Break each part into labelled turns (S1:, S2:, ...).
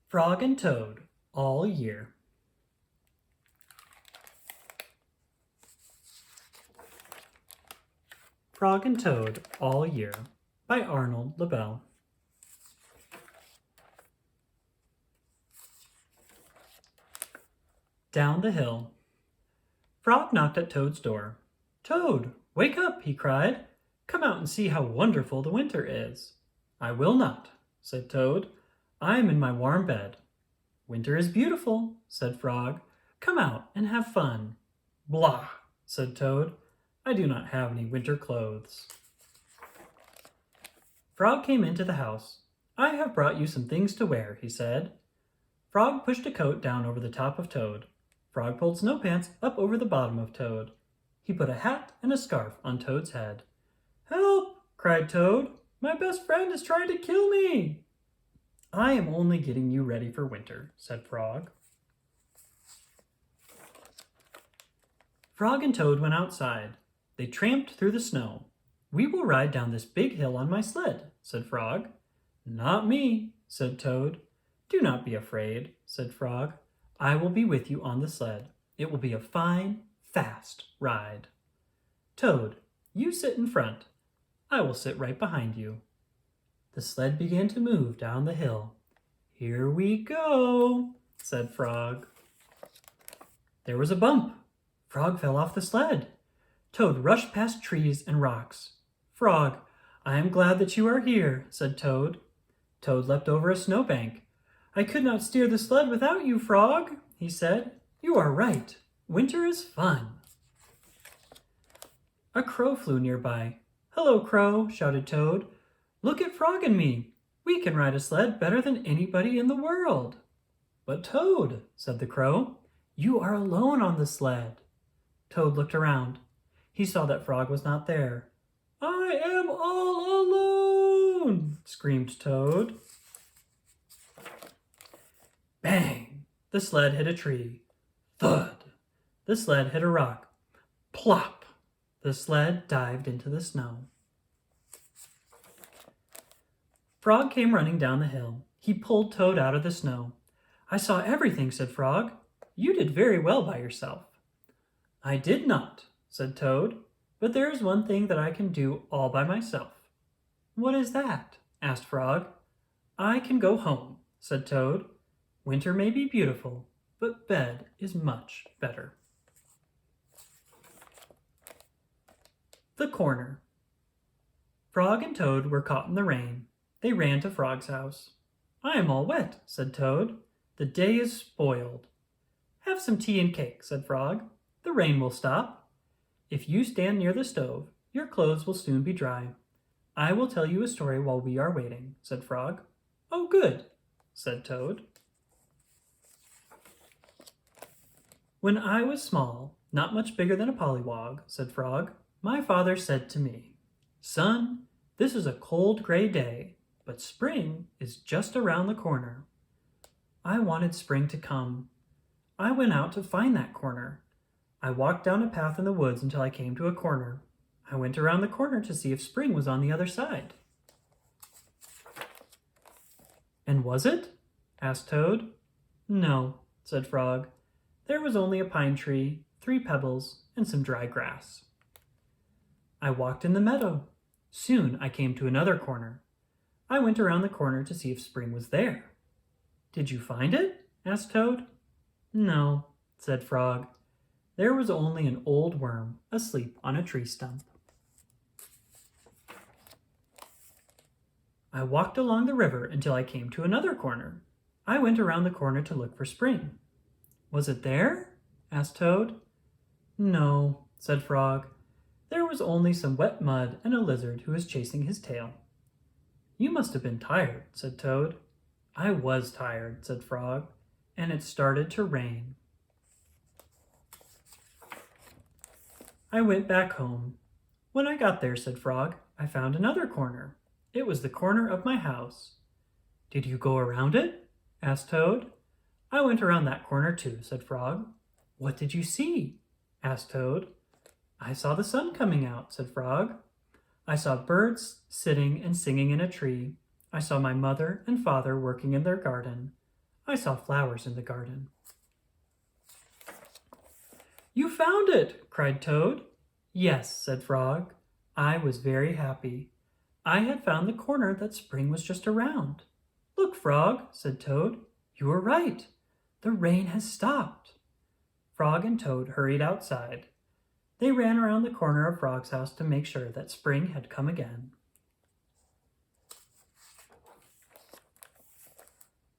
S1: Frog and Toad all year. Frog and Toad all year by Arnold Lobel. Down the hill. Frog knocked at Toad's door. "Toad, wake up," he cried. "Come out and see how wonderful the winter is." "I will not," said Toad. "I am in my warm bed." "Winter is beautiful," said Frog. "Come out and have fun." "Blah," said Toad. "I do not have any winter clothes." Frog came into the house. "I have brought you some things to wear," he said. Frog pushed a coat down over the top of Toad. Frog pulled snow pants up over the bottom of Toad. He put a hat and a scarf on Toad's head. "Help!" cried Toad. "My best friend is trying to kill me." "I am only getting you ready for winter," said Frog. Frog and Toad went outside. They tramped through the snow. "We will ride down this big hill on my sled," said Frog. "Not me," said Toad. "Do not be afraid," said Frog. "I will be with you on the sled. It will be a fine, fast ride." "Toad, you sit in front. I will sit right behind you." The sled began to move down the hill. "Here we go," said Frog. There was a bump. Frog fell off the sled. Toad rushed past trees and rocks. "Frog, I am glad that you are here," said Toad. Toad leapt over a snowbank. "I could not steer the sled without you, Frog," he said. "You are right. Winter is fun." A crow flew nearby. "Hello, Crow," shouted Toad. "Look at Frog and me. We can ride a sled better than anybody in the world." "But Toad," said the crow, "you are alone on the sled." Toad looked around. He saw that Frog was not there. "I am all alone," screamed Toad. Bang! The sled hit a tree. Thud! The sled hit a rock. Plop! The sled dived into the snow. Frog came running down the hill. He pulled Toad out of the snow. "I saw everything," said Frog. "You did very well by yourself." "I did not," said Toad, "but there is one thing that I can do all by myself." "What is that?" asked Frog. "I can go home," said Toad. "Winter may be beautiful, but bed is much better." The corner. Frog and Toad were caught in the rain. They ran to Frog's house. "I am all wet," said Toad. "The day is spoiled." "Have some tea and cake," said Frog. "The rain will stop. If you stand near the stove, your clothes will soon be dry." "I will tell you a story while we are waiting," said Frog. "Oh, good," said Toad. "When I was small, not much bigger than a pollywog," said Frog, "my father said to me, 'Son, this is a cold gray day, but spring is just around the corner.' I wanted spring to come. I went out to find that corner. I walked down a path in the woods until I came to a corner. I went around the corner to see if spring was on the other side." "And was it?" asked Toad. "No," said Frog. "There was only a pine tree, 3 pebbles, and some dry grass." "I walked in the meadow. Soon I came to another corner. I went around the corner to see if spring was there." "Did you find it?" asked Toad. "No," said Frog. "There was only an old worm asleep on a tree stump." "I walked along the river until I came to another corner. I went around the corner to look for spring." "Was it there?" asked Toad. "No," said Frog. "There was only some wet mud and a lizard who was chasing his tail." "You must have been tired," said Toad. "I was tired," said Frog, "and it started to rain." "I went back home. When I got there," said Frog, "I found another corner. It was the corner of my house." "Did you go around it?" asked Toad. "I went around that corner too," said Frog. "What did you see?" asked Toad. "I saw the sun coming out," said Frog. "I saw birds sitting and singing in a tree. I saw my mother and father working in their garden. I saw flowers in the garden." "You found it!" cried Toad. "Yes," said Frog. "I was very happy. I had found the corner that spring was just around." "Look, Frog," said Toad. "You were right. The rain has stopped." Frog and Toad hurried outside. They ran around the corner of Frog's house to make sure that spring had come again.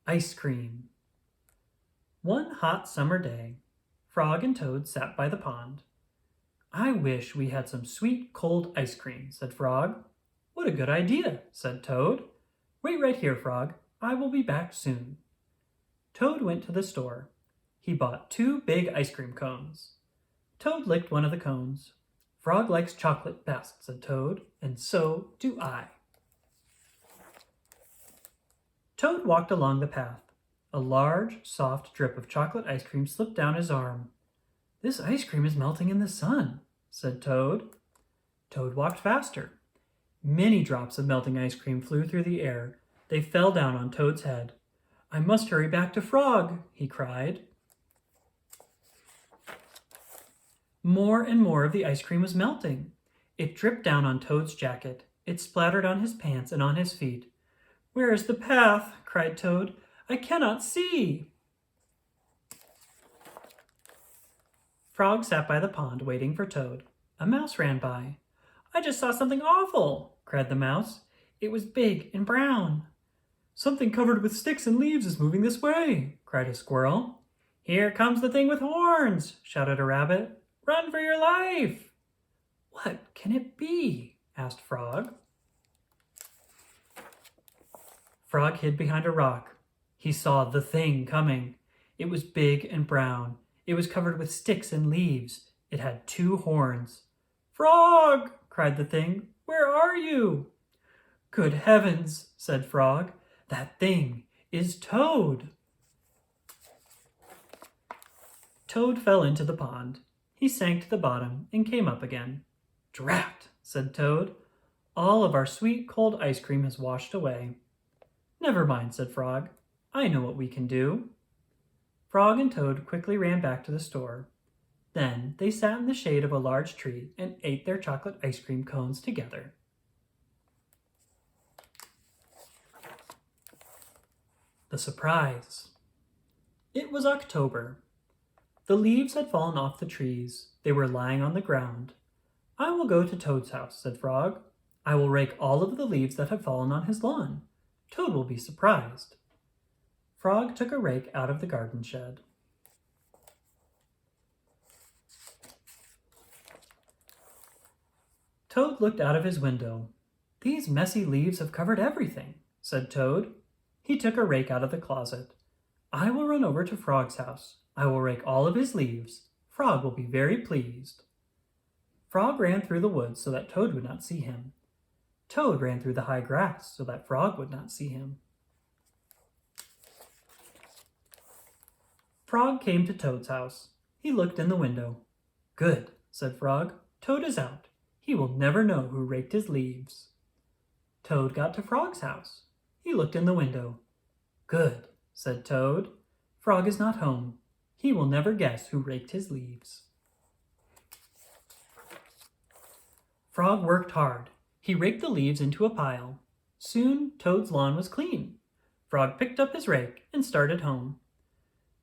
S1: Ice cream. One hot summer day, Frog and Toad sat by the pond. "I wish we had some sweet, cold ice cream," said Frog. "What a good idea," said Toad. "Wait right here, Frog. I will be back soon." Toad went to the store. He bought 2 big ice cream cones. Toad licked one of the cones. "Frog likes chocolate best," said Toad, "and so do I." Toad walked along the path. A large, soft drip of chocolate ice cream slipped down his arm. "This ice cream is melting in the sun," said Toad. Toad walked faster. Many drops of melting ice cream flew through the air. They fell down on Toad's head. "I must hurry back to Frog," he cried. More and more of the ice cream was melting. It dripped down on Toad's jacket. It splattered on his pants and on his feet. "Where is the path?" cried Toad. "I cannot see." Frog sat by the pond waiting for Toad. A mouse ran by. "I just saw something awful," cried the mouse. "It was big and brown." "Something covered with sticks and leaves is moving this way," cried a squirrel. "Here comes the thing with horns," shouted a rabbit. "Run for your life!" "What can it be?" asked Frog. Frog hid behind a rock. He saw the thing coming. It was big and brown. It was covered with sticks and leaves. It had 2 horns. "Frog!" cried the thing. "Where are you?" "Good heavens!" said Frog. "That thing is Toad." Toad fell into the pond. He sank to the bottom and came up again. "Drat!" said Toad. "All of our sweet cold ice cream has washed away." "Never mind," said Frog. "I know what we can do." Frog and Toad quickly ran back to the store. Then they sat in the shade of a large tree and ate their chocolate ice cream cones together. The surprise. It was October. The leaves had fallen off the trees. They were lying on the ground. "I will go to Toad's house," said Frog. "I will rake all of the leaves that have fallen on his lawn. Toad will be surprised." Frog took a rake out of the garden shed. Toad looked out of his window. "These messy leaves have covered everything," said Toad. He took a rake out of the closet. "I will run over to Frog's house. I will rake all of his leaves. Frog will be very pleased." Frog ran through the woods so that Toad would not see him. Toad ran through the high grass so that Frog would not see him. Frog came to Toad's house. He looked in the window. "Good," said Frog. "Toad is out. He will never know who raked his leaves." Toad got to Frog's house. He looked in the window. "Good," said Toad. "Frog is not home. He will never guess who raked his leaves." Frog worked hard. He raked the leaves into a pile. Soon Toad's lawn was clean. Frog picked up his rake and started home.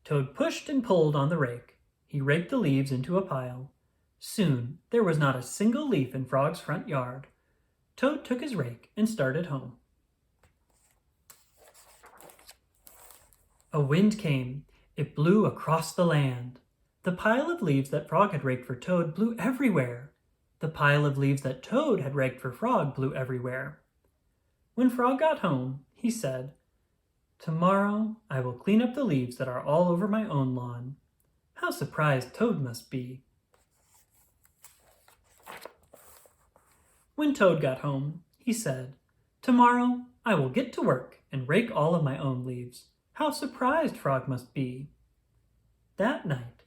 S1: Toad pushed and pulled on the rake. He raked the leaves into a pile. Soon there was not a single leaf in Frog's front yard. Toad took his rake and started home. A wind came. It blew across the land. The pile of leaves that Frog had raked for Toad blew everywhere. The pile of leaves that Toad had raked for Frog blew everywhere. When Frog got home, he said, "Tomorrow I will clean up the leaves that are all over my own lawn." How surprised Toad must be. When Toad got home, he said, "Tomorrow I will get to work and rake all of my own leaves." How surprised Frog must be. That night,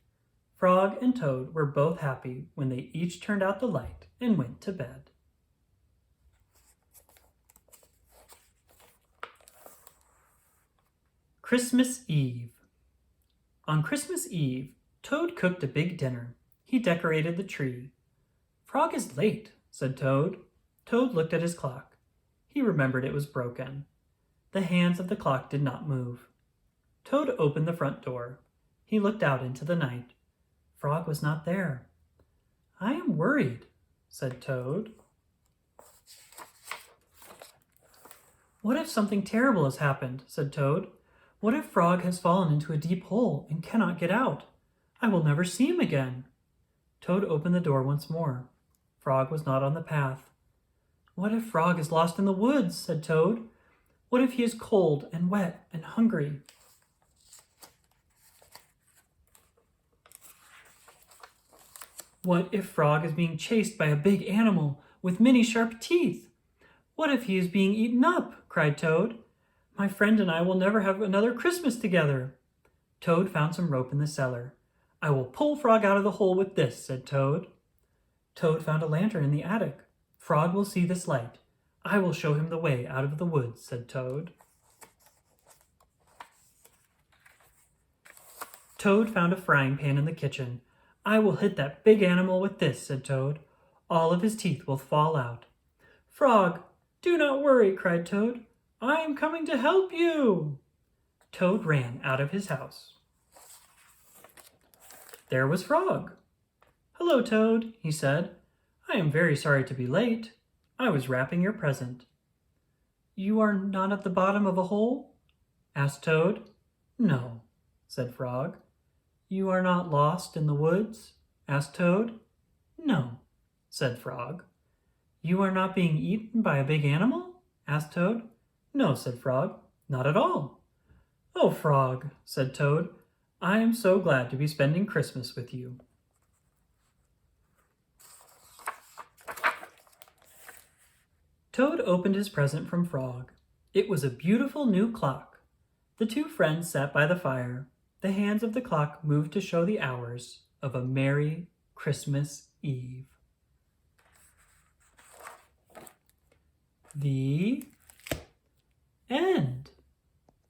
S1: Frog and Toad were both happy when they each turned out the light and went to bed. Christmas Eve. On Christmas Eve, Toad cooked a big dinner. He decorated the tree. "Frog is late," said Toad. Toad looked at his clock. He remembered it was broken. The hands of the clock did not move. Toad opened the front door. He looked out into the night. Frog was not there. "I am worried," said Toad. "What if something terrible has happened?" said Toad. "What if Frog has fallen into a deep hole and cannot get out? I will never see him again." Toad opened the door once more. Frog was not on the path. "What if Frog is lost in the woods?" said Toad. "What if he is cold and wet and hungry?" "What if Frog is being chased by a big animal with many sharp teeth? What if he is being eaten up?" cried Toad. "My friend and I will never have another Christmas together." Toad found some rope in the cellar. "I will pull Frog out of the hole with this," said Toad. Toad found a lantern in the attic. "Frog will see this light. I will show him the way out of the woods," said Toad. Toad found a frying pan in the kitchen. "I will hit that big animal with this," said Toad. "All of his teeth will fall out." "Frog, do not worry," cried Toad. "I am coming to help you." Toad ran out of his house. There was Frog. "Hello, Toad," he said. "I am very sorry to be late. I was wrapping your present." "You are not at the bottom of a hole?" asked Toad. "No," said Frog. "You are not lost in the woods?" asked Toad. "No," said Frog. "You are not being eaten by a big animal?" asked Toad. "No," said Frog. "Not at all." "Oh, Frog," said Toad, "I am so glad to be spending Christmas with you." Toad opened his present from Frog. It was a beautiful new clock. The two friends sat by the fire. The hands of the clock moved to show the hours of a merry Christmas Eve. The end.